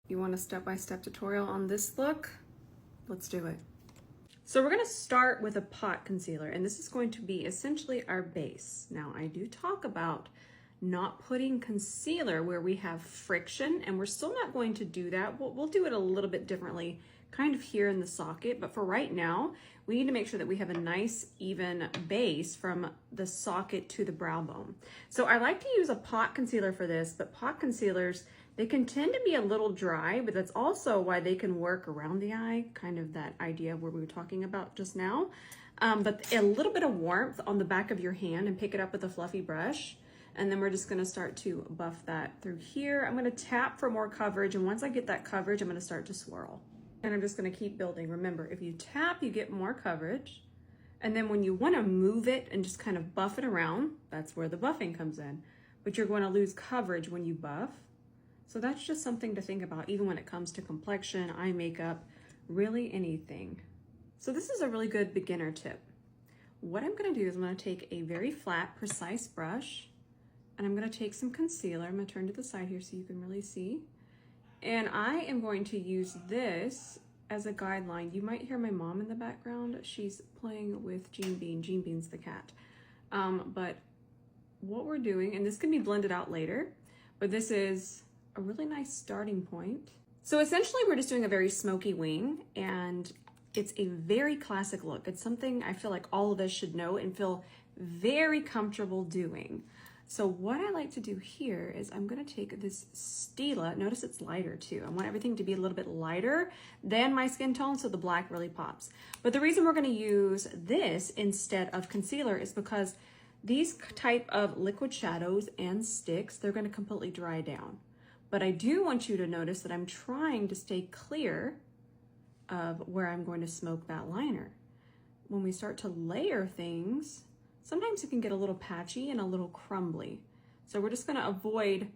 You want a step-by-step tutorial on this look? Let's do it. So we're gonna start with a pot concealer, and this is going to be essentially our base. Now, I do talk about not putting concealer where we have friction, and we're still not going to do that. We'll do it a little bit differently, kind of here in the socket, but for right now, we need to make sure that we have a nice, even base from the socket to the brow bone. So I like to use a pot concealer for this, but pot concealers, they can tend to be a little dry, but that's also why they can work around the eye, kind of that idea where we were talking about just now. But a little bit of warmth on the back of your hand and pick it up with a fluffy brush. And then we're just gonna start to buff that through here. I'm gonna tap for more coverage, and once I get that coverage, I'm gonna start to swirl. And I'm just gonna keep building. Remember, if you tap, you get more coverage. And then when you wanna move it and just kind of buff it around, that's where the buffing comes in. But you're gonna lose coverage when you buff. So that's just something to think about, even when it comes to complexion, eye makeup, really anything. So this is a really good beginner tip. What I'm gonna do is I'm gonna take a very flat, precise brush, and I'm gonna take some concealer. I'm gonna turn to the side here so you can really see. And I am going to use this as a guideline. You might hear my mom in the background. She's playing with Jean Bean. Jean Bean's the cat. But what we're doing, and this can be blended out later, but this is a really nice starting point. So essentially we're just doing a very smoky wing, and it's a very classic look. It's something I feel like all of us should know and feel very comfortable doing. So what I like to do here is I'm gonna take this Stila, notice it's lighter too. I want everything to be a little bit lighter than my skin tone so the black really pops. But the reason we're gonna use this instead of concealer is because these type of liquid shadows and sticks, they're gonna completely dry down. But I do want you to notice that I'm trying to stay clear of where I'm going to smoke that liner. When we start to layer things, sometimes it can get a little patchy and a little crumbly. So we're just gonna avoid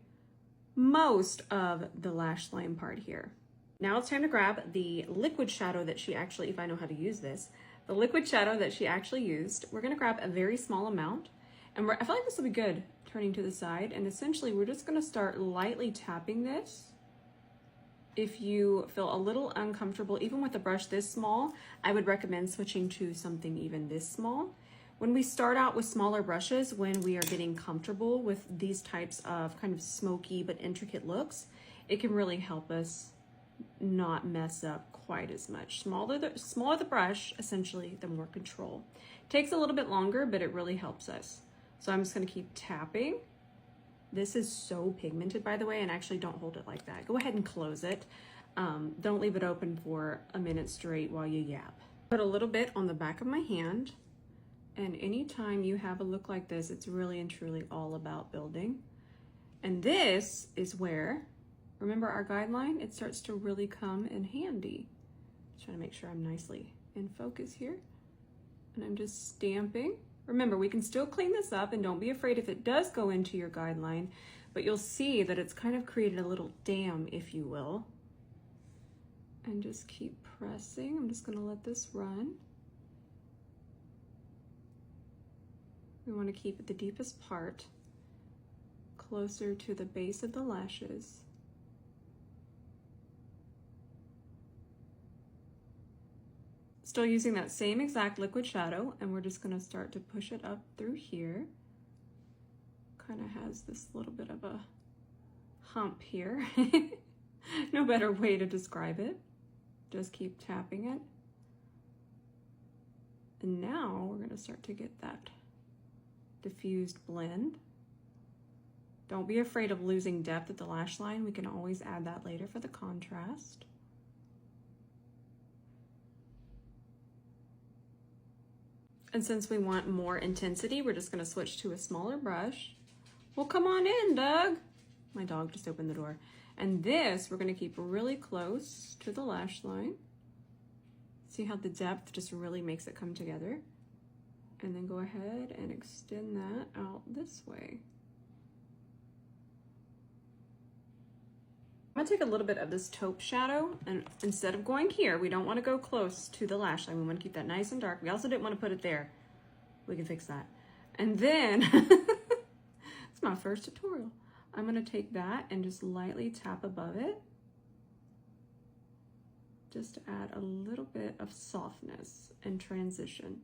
most of the lash line part here. Now it's time to grab the liquid shadow that she actually, if I know how to use this, the liquid shadow that she actually used. We're gonna grab a very small amount, and I feel like this will be good, turning to the side, and essentially we're just gonna start lightly tapping this. If you feel a little uncomfortable, even with a brush this small, I would recommend switching to something even this small. When we start out with smaller brushes, when we are getting comfortable with these types of kind of smoky but intricate looks, it can really help us not mess up quite as much. Smaller the brush, essentially, the more control. Takes a little bit longer, but it really helps us. So I'm just gonna keep tapping. This is so pigmented, by the way, and actually don't hold it like that. Go ahead and close it. Don't leave it open for a minute straight while you yap. Put a little bit on the back of my hand, and anytime you have a look like this, it's really and truly all about building. And this is where, remember our guideline? It starts to really come in handy. Just trying to make sure I'm nicely in focus here. And I'm just stamping. Remember, we can still clean this up, and don't be afraid if it does go into your guideline, but you'll see that it's kind of created a little dam, if you will. And just keep pressing. I'm just gonna let this run. We wanna keep it the deepest part, closer to the base of the lashes. Still using that same exact liquid shadow, and we're just gonna start to push it up through here. Kind of has this little bit of a hump here. No better way to describe it. Just keep tapping it. And now we're gonna start to get that diffused blend. Don't be afraid of losing depth at the lash line. We can always add that later for the contrast. And since we want more intensity, we're just gonna switch to a smaller brush. Well, come on in, Doug. My dog just opened the door. And this, we're gonna keep really close to the lash line. See how the depth just really makes it come together? And then go ahead and extend that out this way. I'm gonna take a little bit of this taupe shadow, and instead of going here, we don't wanna go close to the lash line. We wanna keep that nice and dark. We also didn't wanna put it there. We can fix that. And then, it's my first tutorial. I'm gonna take that and just lightly tap above it. just to add a little bit of softness and transition.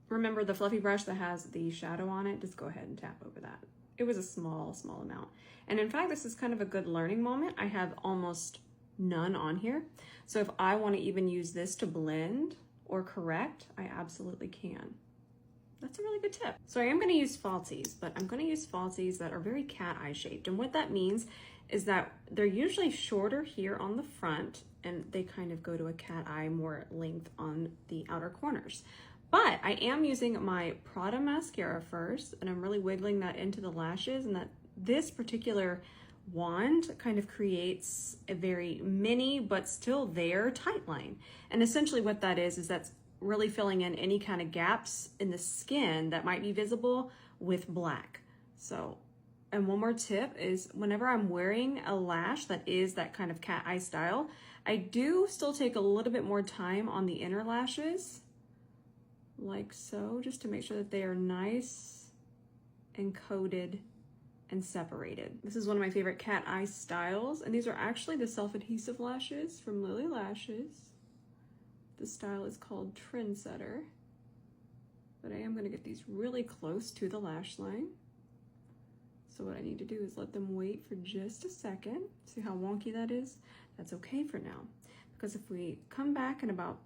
Remember the fluffy brush that has the shadow on it, just go ahead and tap over that. It was a small amount. And in fact, this is kind of a good learning moment. I have almost none on here. So if I want to even use this to blend or correct, I absolutely can. That's a really good tip. So I am going to use falsies, but I'm going to use falsies that are very cat eye shaped. And what that means is that they're usually shorter here on the front and they kind of go to a cat eye more length on the outer corners. But I am using my Prada mascara first, and I'm really wiggling that into the lashes, and that this particular wand kind of creates a very mini but still there tight line. And essentially what that is that's really filling in any kind of gaps in the skin that might be visible with black. So, and one more tip is whenever I'm wearing a lash that is that kind of cat eye style, I do still take a little bit more time on the inner lashes, like so, just to make sure that they are nice and coated and separated. This is one of my favorite cat eye styles, and these are actually the self-adhesive lashes from Lily Lashes. The style is called Trendsetter, but I am going to get these really close to the lash line. So what I need to do is let them wait for just a second. See how wonky that is? That's okay for now, because if we come back in about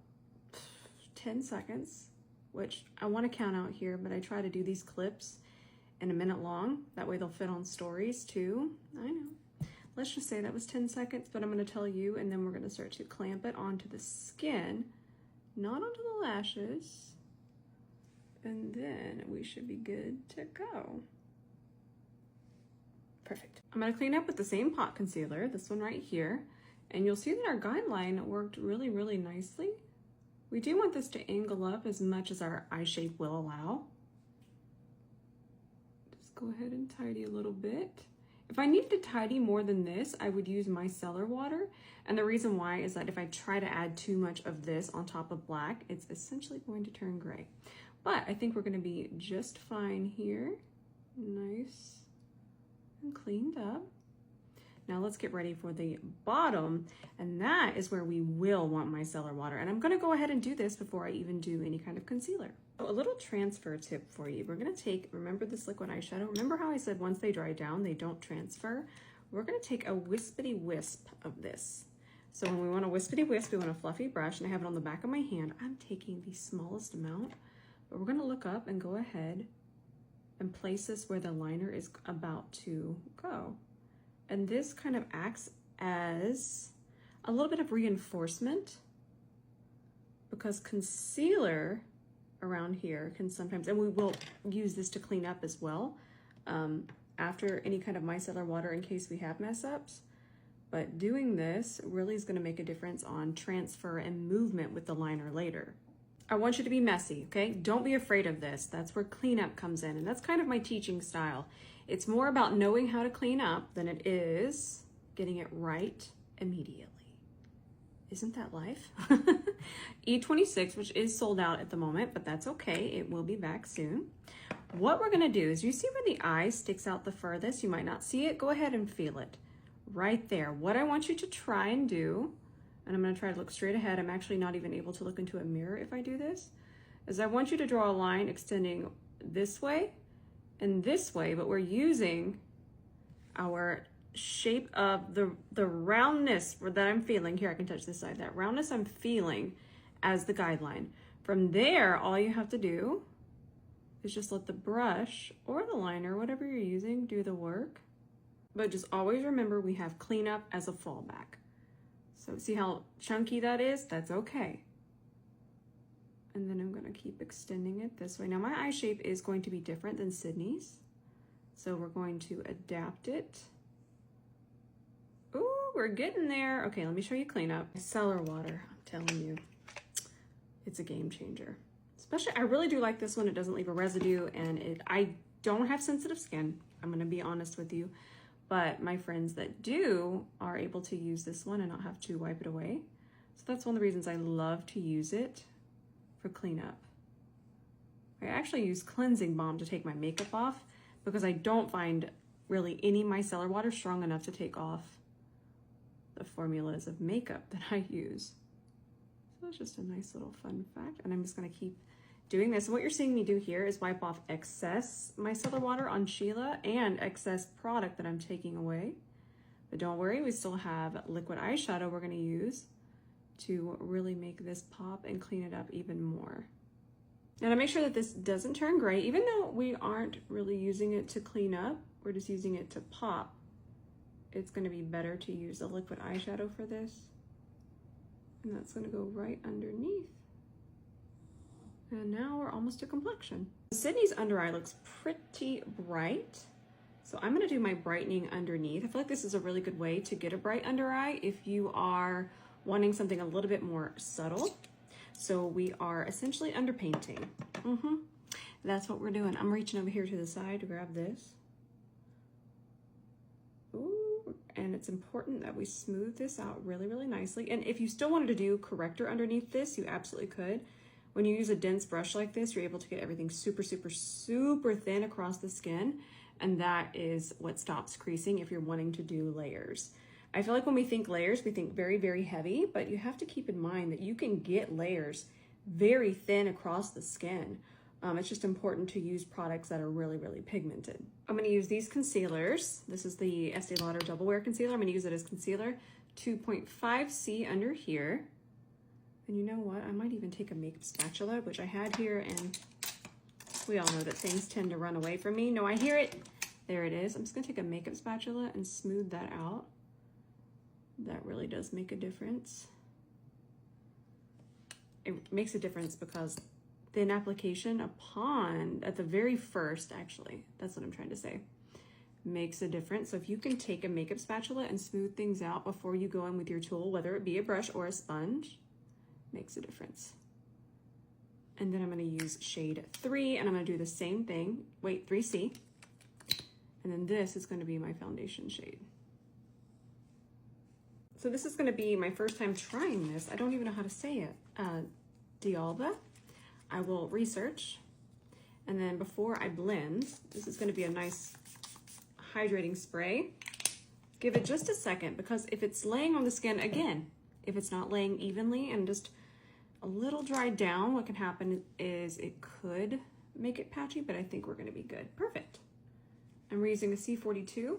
10 seconds, which I want to count out here, but I try to do these clips in a minute long. That way they'll fit on stories too. I know. Let's just say that was 10 seconds, but I'm going to tell you, and then we're going to start to clamp it onto the skin, not onto the lashes. And then we should be good to go. Perfect. I'm going to clean up with the same pot concealer, this one right here, and you'll see that our guideline worked really, really nicely. We do want this to angle up as much as our eye shape will allow. Just go ahead and tidy a little bit. If I needed to tidy more than this, I would use micellar water. And the reason why is that if I try to add too much of this on top of black, it's essentially going to turn gray. But I think we're going to be just fine here. Nice and cleaned up. Now let's get ready for the bottom, and that is where we will want micellar water. And I'm going to go ahead and do this before I even do any kind of concealer. So a little transfer tip for you. We're going to take, remember this liquid eyeshadow? Remember how I said once they dry down, they don't transfer? We're going to take a wispity wisp of this. So when we want a wispity wisp, we want a fluffy brush, and I have it on the back of my hand. I'm taking the smallest amount, but we're going to look up and go ahead and place this where the liner is about to go. And this kind of acts as a little bit of reinforcement, because concealer around here can sometimes, and we will use this to clean up as well after any kind of micellar water in case we have mess ups. But doing this really is going to make a difference on transfer and movement with the liner later. I want you to be messy, okay? Don't be afraid of this. That's where cleanup comes in, and that's kind of my teaching style. It's more about knowing how to clean up than it is getting it right immediately. Isn't that life? E26, which is sold out at the moment, but that's okay. It will be back soon. What we're gonna do is, you see where the eye sticks out the furthest? You might not see it. Go ahead and feel it right there. What I want you to try and do, and I'm gonna try to look straight ahead. I'm actually not even able to look into a mirror if I do this, is I want you to draw a line extending this way and this way, but we're using our shape of the roundness that I'm feeling. Here, I can touch this side. That roundness I'm feeling as the guideline. From there, all you have to do is just let the brush or the liner, whatever you're using, do the work. But just always remember, we have cleanup as a fallback. So see how chunky that is? That's okay. And then I'm going to keep extending it this way. Now my eye shape is going to be different than Sydney's, so we're going to adapt it. Ooh, we're getting there. Okay, let me show you cleanup. Micellar water, I'm telling you, it's a game changer. Especially, I really do like this one. It doesn't leave a residue, and I don't have sensitive skin. I'm going to be honest with you, but my friends that do are able to use this one and not have to wipe it away. So that's one of the reasons I love to use it for cleanup. I actually use cleansing balm to take my makeup off, because I don't find really any micellar water strong enough to take off the formulas of makeup that I use. So it's just a nice little fun fact. And I'm just gonna keep doing this. And what you're seeing me do here is wipe off excess micellar water on Sheila and excess product that I'm taking away. But don't worry, we still have liquid eyeshadow we're gonna use to really make this pop and clean it up even more. Now to make sure that this doesn't turn gray, even though we aren't really using it to clean up, we're just using it to pop, it's gonna be better to use a liquid eyeshadow for this. And that's gonna go right underneath. And now we're almost to complexion. Sydney's under eye looks pretty bright. So I'm gonna do my brightening underneath. I feel like this is a really good way to get a bright under eye if you are wanting something a little bit more subtle. So we are essentially underpainting. That's what we're doing. I'm reaching over here to the side to grab this. Ooh, and it's important that we smooth this out really, really nicely. And if you still wanted to do corrector underneath this, you absolutely could. When you use a dense brush like this, you're able to get everything super, super, super thin across the skin. And that is what stops creasing if you're wanting to do layers. I feel like when we think layers, we think very, very heavy, but you have to keep in mind that you can get layers very thin across the skin. It's just important to use products that are really, really pigmented. I'm gonna use these concealers. This is the Estee Lauder Double Wear Concealer. I'm gonna use it as concealer, 2.5C under here. And you know what? I might even take a makeup spatula, which I had here, and we all know that things tend to run away from me. No, I hear it. There it is. I'm just gonna take a makeup spatula and smooth that out. That really does make a difference. It makes a difference because thin application at the very first, actually, that's what I'm trying to say, makes a difference. So if you can take a makeup spatula and smooth things out before you go in with your tool, whether it be a brush or a sponge, makes a difference. And then I'm gonna use shade 3 and I'm gonna do the same thing, 3C. And then this is gonna be my foundation shade. So this is gonna be my first time trying this. I don't even know how to say it. 𝗕𝗘𝗧𝗬. I will research. And then before I blend, this is gonna be a nice hydrating spray. Give it just a second, because if it's laying on the skin, again, if it's not laying evenly and just a little dried down, what can happen is it could make it patchy, but I think we're gonna be good. Perfect. And we're using a C42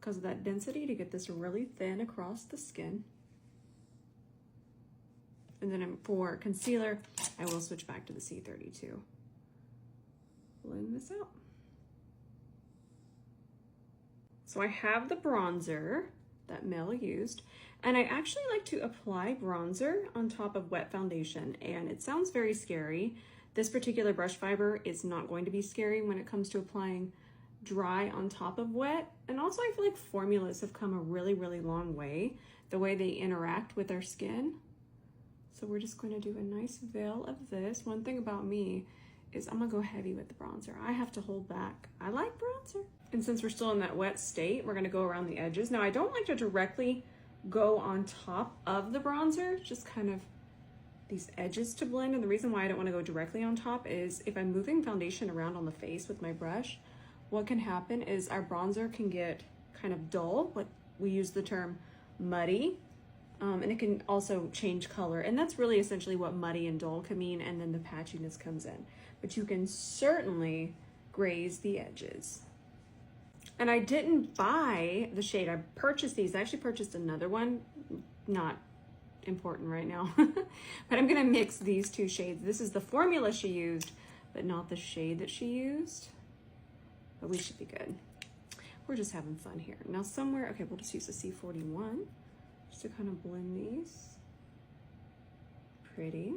because of that density to get this really thin across the skin. And then for concealer, I will switch back to the C32. Blend this out. So I have the bronzer that Mel used, and I actually like to apply bronzer on top of wet foundation, and it sounds very scary. This particular brush fiber is not going to be scary when it comes to applying dry on top of wet. And also I feel like formulas have come a really, really long way, the way they interact with our skin. So we're just going to do a nice veil of this. One thing about me is I'm gonna go heavy with the bronzer. I have to hold back. I like bronzer. And since we're still in that wet state, we're gonna go around the edges. Now I don't like to directly go on top of the bronzer, just kind of these edges to blend. And the reason why I don't wanna go directly on top is if I'm moving foundation around on the face with my brush, what can happen is our bronzer can get kind of dull. What we use the term muddy. And it can also change color. And that's really essentially what muddy and dull can mean, and then the patchiness comes in. But you can certainly graze the edges. And I didn't buy the shade, I purchased these. I actually purchased another one, not important right now. But I'm gonna mix these two shades. This is the formula she used, but not the shade that she used. But we should be good. We're just having fun here. Now somewhere, okay, we'll just use the C41. Just to kind of blend these. Pretty.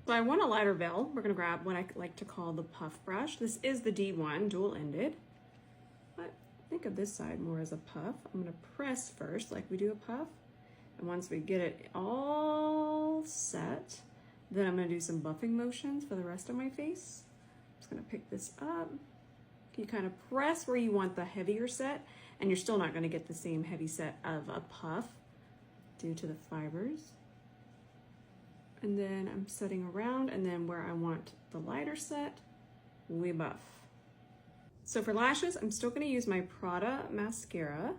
So I want a lighter veil. We're gonna grab what I like to call the puff brush. This is the D1, dual-ended. But think of this side more as a puff. I'm gonna press first, like we do a puff. And once we get it all set, then I'm gonna do some buffing motions for the rest of my face. I'm just gonna pick this up. You kind of press where you want the heavier set, and you're still not going to get the same heavy set of a puff due to the fibers. And then I'm setting around, and then where I want the lighter set, we buff. So for lashes, I'm still going to use my Prada mascara.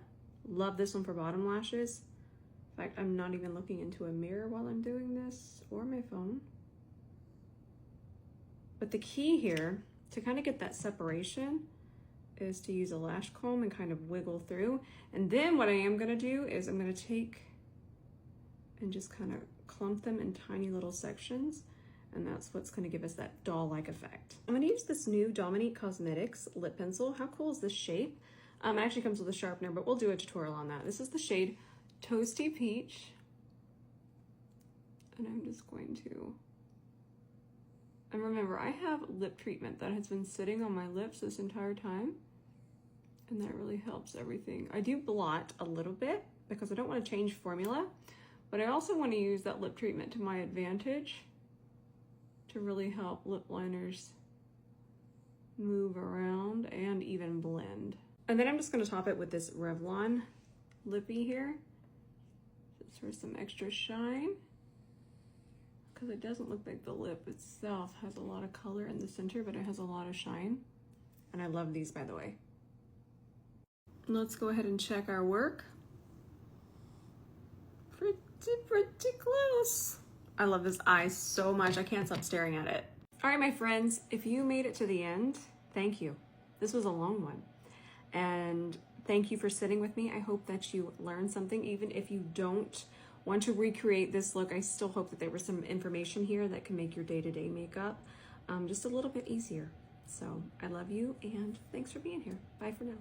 Love this one for bottom lashes. In fact, I'm not even looking into a mirror while I'm doing this, or my phone. But the key here to kind of get that separation is to use a lash comb and kind of wiggle through. And then what I am gonna do is I'm gonna take and just kind of clump them in tiny little sections. And that's what's gonna give us that doll-like effect. I'm gonna use this new Dominique Cosmetics lip pencil. How cool is this shape? It actually comes with a sharpener, but we'll do a tutorial on that. This is the shade Toasty Peach. And I'm just going to, and remember, I have lip treatment that has been sitting on my lips this entire time. And that really helps everything. I do blot a little bit because I don't want to change formula, but I also want to use that lip treatment to my advantage to really help lip liners move around and even blend. And then I'm just going to top it with this Revlon lippy here, just for some extra shine, because it doesn't look like the lip itself has a lot of color in the center, but it has a lot of shine. And I love these, by the way. Let's go ahead and check our work. Pretty close. I love this eye so much. I can't stop staring at it. All right, my friends, if you made it to the end, thank you. This was a long one. And thank you for sitting with me. I hope that you learned something. Even if you don't want to recreate this look, I still hope that there was some information here that can make your day-to-day makeup just a little bit easier. So I love you, and thanks for being here. Bye for now.